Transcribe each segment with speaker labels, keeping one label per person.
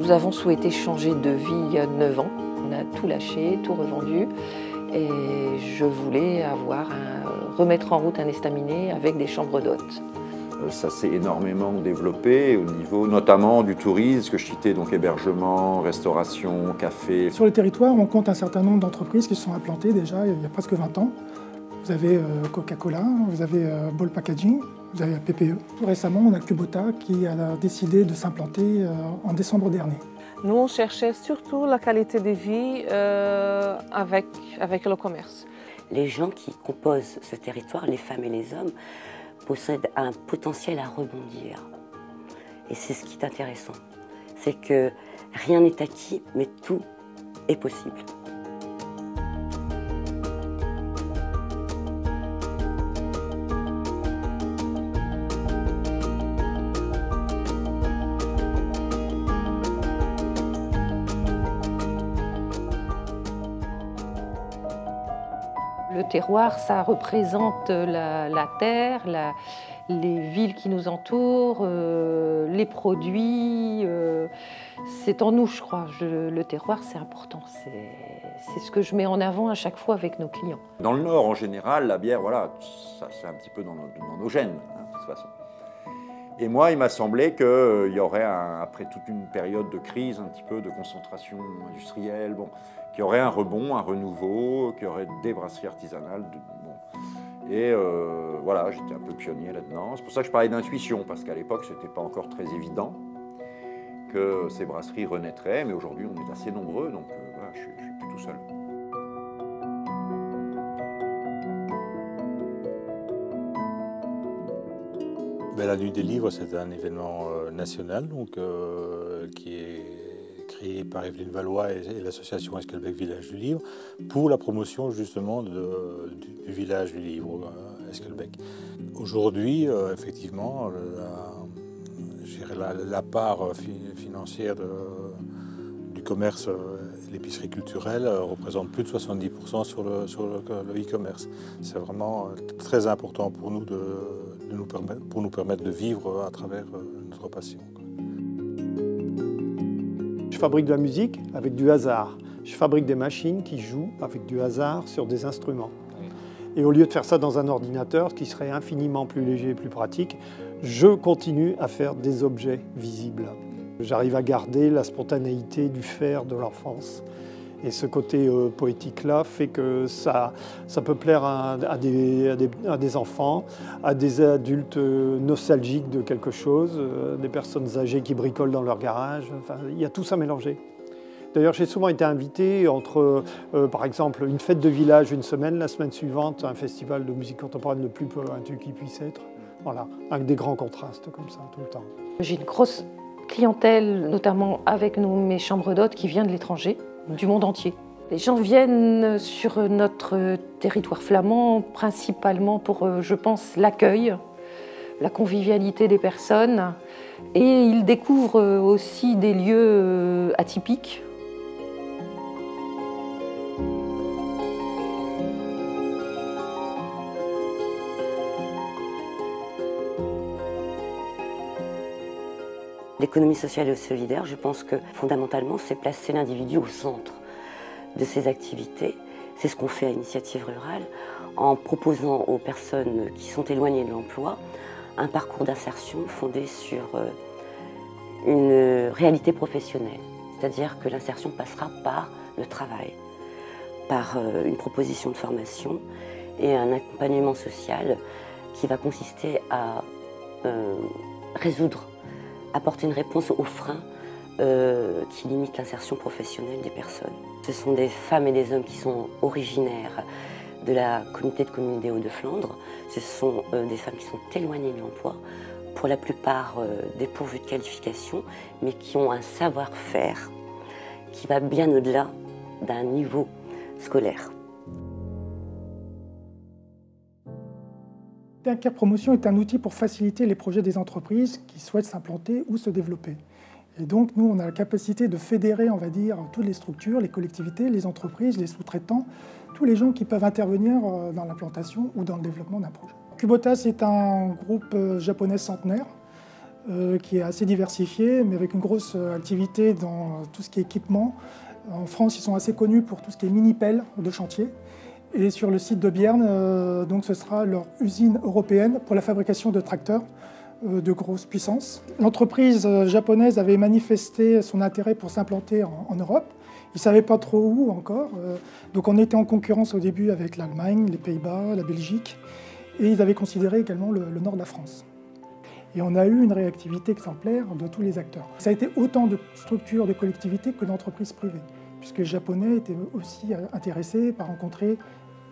Speaker 1: Nous avons souhaité changer de vie il y a 9 ans. On a tout lâché, tout revendu. Et je voulais remettre en route un estaminet avec des chambres d'hôtes.
Speaker 2: Ça s'est énormément développé au niveau notamment du tourisme, ce que je citais, donc hébergement, restauration, café.
Speaker 3: Sur le territoire, on compte un certain nombre d'entreprises qui se sont implantées déjà il y a presque 20 ans. Vous avez Coca-Cola, vous avez Ball Packaging, vous avez PPE. Tout récemment, on a Kubota qui a décidé de s'implanter en décembre dernier.
Speaker 1: Nous, on cherchait surtout la qualité de vie avec le commerce.
Speaker 4: Les gens qui composent ce territoire, les femmes et les hommes, possèdent un potentiel à rebondir. Et c'est ce qui est intéressant. C'est que rien n'est acquis, mais tout est possible.
Speaker 1: Le terroir, ça représente la terre, les villes qui nous entourent, les produits. C'est en nous, je crois. Le terroir, c'est important. C'est ce que je mets en avant à chaque fois avec nos clients.
Speaker 2: Dans le Nord, en général, la bière, voilà, ça c'est un petit peu dans nos gènes, hein, de toute façon. Et moi, il m'a semblé qu'il y aurait, après toute une période de crise, un petit peu de concentration industrielle, bon, qu'il y aurait un rebond, un renouveau, qu'il y aurait des brasseries artisanales. Et voilà, j'étais un peu pionnier là-dedans. C'est pour ça que je parlais d'intuition, parce qu'à l'époque, ce n'était pas encore très évident que ces brasseries renaîtraient, mais aujourd'hui, on est assez nombreux, donc voilà, je ne suis plus tout seul.
Speaker 5: La Nuit des Livres, c'est un événement national donc, qui est créé par Evelyne Valois et l'association Esquelbecq Village du Livre pour la promotion justement du village du livre Esquelbecq. Aujourd'hui, effectivement, la part financière du commerce et l'épicerie culturelle représente plus de 70% sur le e-commerce. C'est vraiment très important pour nous pour nous permettre de vivre à travers notre passion.
Speaker 6: Je fabrique de la musique avec du hasard. Je fabrique des machines qui jouent avec du hasard sur des instruments. Et au lieu de faire ça dans un ordinateur, ce qui serait infiniment plus léger et plus pratique, je continue à faire des objets visibles. J'arrive à garder la spontanéité du faire de l'enfance. Et ce côté poétique-là fait que ça peut plaire à des enfants, à des adultes nostalgiques de quelque chose, des personnes âgées qui bricolent dans leur garage. Enfin, il y a tout ça mélangé. D'ailleurs, j'ai souvent été invité entre, par exemple, une fête de village une semaine, la semaine suivante, un festival de musique contemporaine le plus pointu qui puisse être. Voilà, avec des grands contrastes comme ça, tout le temps.
Speaker 1: J'ai une grosse clientèle, notamment avec mes chambres d'hôtes, qui vient de l'étranger, du monde entier. Les gens viennent sur notre territoire flamand principalement pour, je pense, l'accueil, la convivialité des personnes, et ils découvrent aussi des lieux atypiques.
Speaker 4: L'économie sociale et solidaire, je pense que fondamentalement, c'est placer l'individu au centre de ses activités. C'est ce qu'on fait à Initiative Rurale en proposant aux personnes qui sont éloignées de l'emploi un parcours d'insertion fondé sur une réalité professionnelle. C'est-à-dire que l'insertion passera par le travail, par une proposition de formation et un accompagnement social qui va consister à apporter une réponse aux freins qui limitent l'insertion professionnelle des personnes. Ce sont des femmes et des hommes qui sont originaires de la communauté de communes des Hauts-de-Flandre. Ce sont des femmes qui sont éloignées de l'emploi, pour la plupart dépourvues de qualification, mais qui ont un savoir-faire qui va bien au-delà d'un niveau scolaire.
Speaker 3: Dunkerque Promotion est un outil pour faciliter les projets des entreprises qui souhaitent s'implanter ou se développer. Et donc, nous, on a la capacité de fédérer, on va dire, toutes les structures, les collectivités, les entreprises, les sous-traitants, tous les gens qui peuvent intervenir dans l'implantation ou dans le développement d'un projet. Kubota, c'est un groupe japonais centenaire qui est assez diversifié, mais avec une grosse activité dans tout ce qui est équipement. En France, ils sont assez connus pour tout ce qui est mini-pelle de chantier. Et sur le site de Bierne, donc ce sera leur usine européenne pour la fabrication de tracteurs de grosse puissance. L'entreprise japonaise avait manifesté son intérêt pour s'implanter en Europe. Ils ne savaient pas trop où encore. Donc on était en concurrence au début avec l'Allemagne, les Pays-Bas, la Belgique. Et ils avaient considéré également le nord de la France. Et on a eu une réactivité exemplaire de tous les acteurs. Ça a été autant de structures, de collectivités que d'entreprises privées, puisque les Japonais étaient aussi intéressés par rencontrer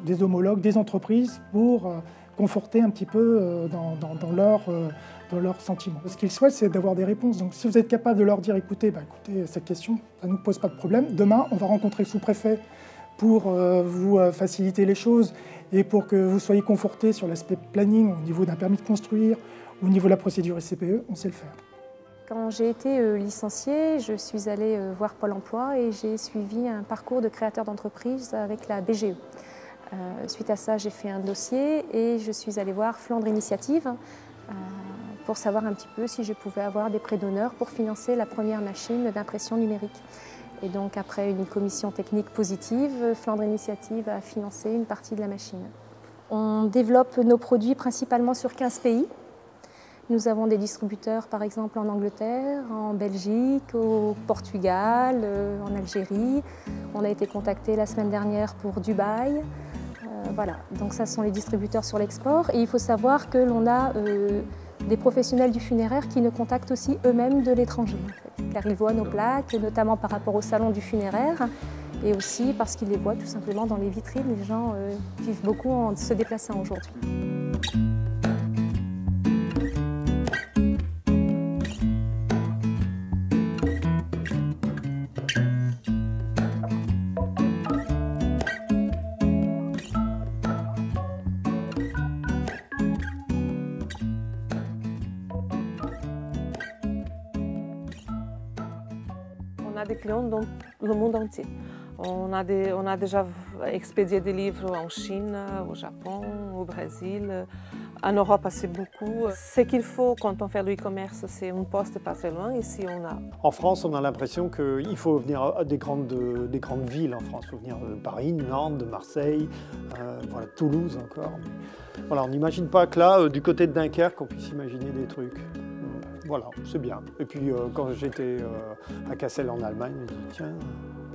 Speaker 3: des homologues, des entreprises pour conforter un petit peu dans leurs sentiments. Ce qu'ils souhaitent, c'est d'avoir des réponses. Donc si vous êtes capable de leur dire, écoutez, cette question, ça ne nous pose pas de problème. Demain, on va rencontrer le sous-préfet pour vous faciliter les choses et pour que vous soyez confortés sur l'aspect planning au niveau d'un permis de construire, au niveau de la procédure SCPE, on sait le faire.
Speaker 7: Quand j'ai été licenciée, je suis allée voir Pôle emploi et j'ai suivi un parcours de créateur d'entreprise avec la BGE. Suite à ça, j'ai fait un dossier et je suis allée voir Flandre Initiative pour savoir un petit peu si je pouvais avoir des prêts d'honneur pour financer la première machine d'impression numérique. Et donc après une commission technique positive, Flandre Initiative a financé une partie de la machine. On développe nos produits principalement sur 15 pays. Nous avons des distributeurs par exemple en Angleterre, en Belgique, au Portugal, en Algérie. On a été contacté la semaine dernière pour Dubaï. Voilà, donc ça sont les distributeurs sur l'export. Et il faut savoir que l'on a des professionnels du funéraire qui nous contactent aussi eux-mêmes de l'étranger, en fait, car ils voient nos plaques, notamment par rapport au salon du funéraire, et aussi parce qu'ils les voient tout simplement dans les vitrines. Les gens vivent beaucoup en se déplaçant aujourd'hui.
Speaker 8: On a des clients dans le monde entier. On a déjà expédié des livres en Chine, au Japon, au Brésil. En Europe, assez beaucoup. Ce qu'il faut quand on fait le e-commerce, c'est une poste pas très loin. Ici, on a...
Speaker 6: En France, on a l'impression qu'il faut venir à des grandes villes en France. Il faut venir de Paris, de Nantes, de Marseille, voilà, Toulouse encore. Voilà, on n'imagine pas que là, du côté de Dunkerque, on puisse imaginer des trucs. Voilà, c'est bien. Et puis quand j'étais à Cassel en Allemagne, je me dis tiens,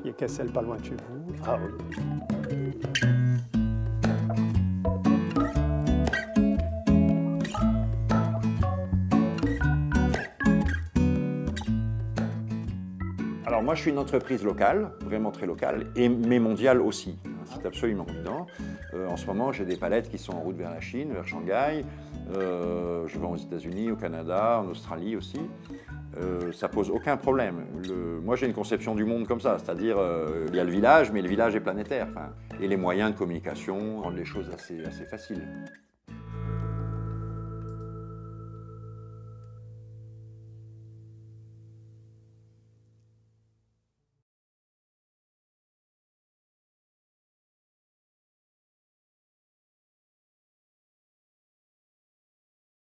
Speaker 6: il y a Cassel pas loin de chez vous. Ah oui.
Speaker 2: Alors moi je suis une entreprise locale, vraiment très locale, mais mondiale aussi. C'est absolument évident. En ce moment j'ai des palettes qui sont en route vers la Chine, vers Shanghai. Je vais aux États-Unis, au Canada, en Australie aussi. Ça pose aucun problème. Moi j'ai une conception du monde comme ça, c'est-à-dire il y a le village, mais le village est planétaire. Et les moyens de communication rendent les choses assez faciles.